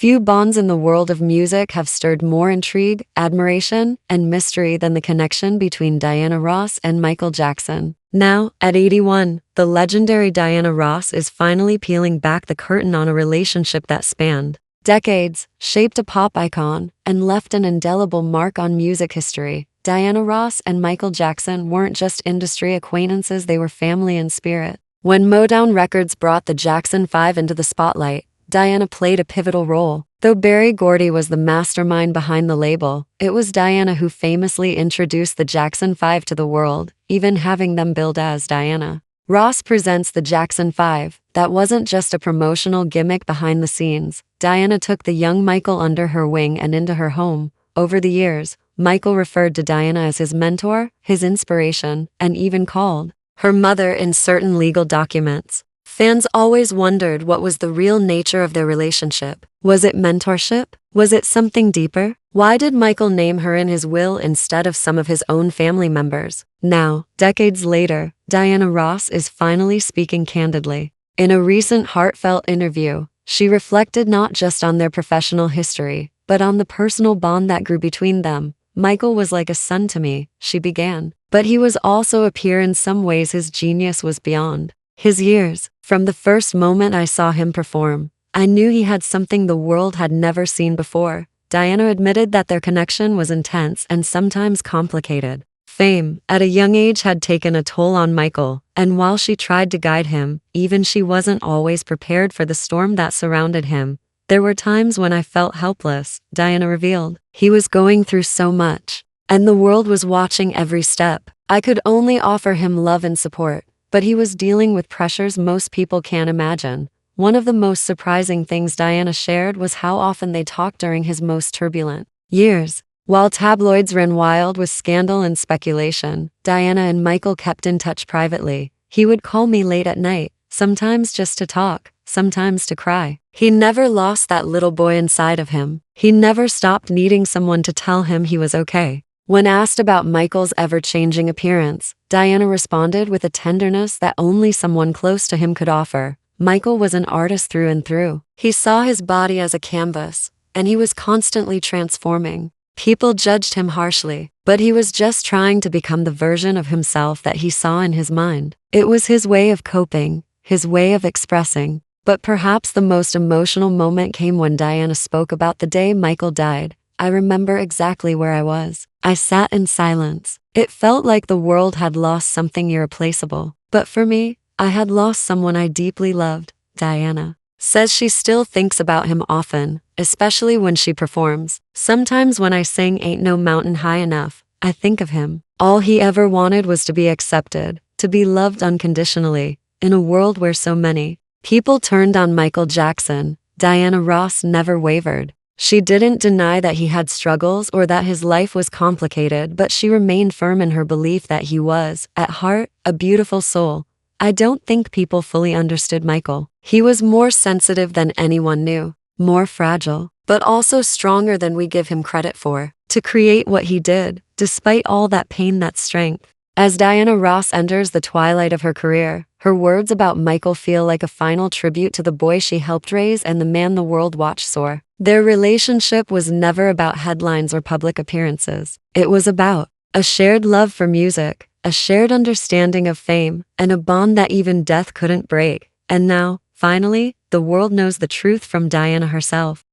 Few bonds in the world of music have stirred more intrigue, admiration, and mystery than the connection between Diana Ross and Michael Jackson. Now, at 81, the legendary Diana Ross is finally peeling back the curtain on a relationship that spanned decades, shaped a pop icon, and left an indelible mark on music history. Diana Ross and Michael Jackson weren't just industry acquaintances, they were family in spirit. When Motown Records brought the Jackson 5 into the spotlight, Diana played a pivotal role. Though Berry Gordy was the mastermind behind the label, it was Diana who famously introduced the Jackson 5 to the world, even having them billed as Diana Ross Presents the Jackson 5. That wasn't just a promotional gimmick behind the scenes. Diana took the young Michael under her wing and into her home. Over the years, Michael referred to Diana as his mentor, his inspiration, and even called her mother in certain legal documents. Fans always wondered what was the real nature of their relationship. Was it mentorship? Was it something deeper? Why did Michael name her in his will instead of some of his own family members? Now, decades later, Diana Ross is finally speaking candidly. In a recent heartfelt interview, she reflected not just on their professional history, but on the personal bond that grew between them. Michael was like a son to me, she began. But he was also a peer. In some ways his genius was beyond his years. From the first moment I saw him perform, I knew he had something the world had never seen before. Diana admitted that their connection was intense and sometimes complicated. Fame, at a young age, had taken a toll on Michael, and while she tried to guide him, even she wasn't always prepared for the storm that surrounded him. There were times when I felt helpless, Diana revealed. He was going through so much, and the world was watching every step. I could only offer him love and support, but he was dealing with pressures most people can't imagine. One of the most surprising things Diana shared was how often they talked during his most turbulent years. While tabloids ran wild with scandal and speculation, Diana and Michael kept in touch privately. He would call me late at night, sometimes just to talk, sometimes to cry. He never lost that little boy inside of him. He never stopped needing someone to tell him he was okay. When asked about Michael's ever-changing appearance, Diana responded with a tenderness that only someone close to him could offer. Michael was an artist through and through. He saw his body as a canvas, and he was constantly transforming. People judged him harshly, but he was just trying to become the version of himself that he saw in his mind. It was his way of coping, his way of expressing. But perhaps the most emotional moment came when Diana spoke about the day Michael died. I remember exactly where I was. I sat in silence. It felt like the world had lost something irreplaceable. But for me, I had lost someone I deeply loved. Diana says she still thinks about him often, especially when she performs. Sometimes when I sing Ain't No Mountain High Enough, I think of him. All he ever wanted was to be accepted, to be loved unconditionally. In a world where so many people turned on Michael Jackson, Diana Ross never wavered. She didn't deny that he had struggles or that his life was complicated, but she remained firm in her belief that he was, at heart, a beautiful soul. I don't think people fully understood Michael. He was more sensitive than anyone knew, more fragile, but also stronger than we give him credit for. To create what he did, despite all that pain, that strength. As Diana Ross enters the twilight of her career, her words about Michael feel like a final tribute to the boy she helped raise and the man the world watched soar. Their relationship was never about headlines or public appearances. It was about a shared love for music, a shared understanding of fame, and a bond that even death couldn't break. And now, finally, the world knows the truth from Diana herself.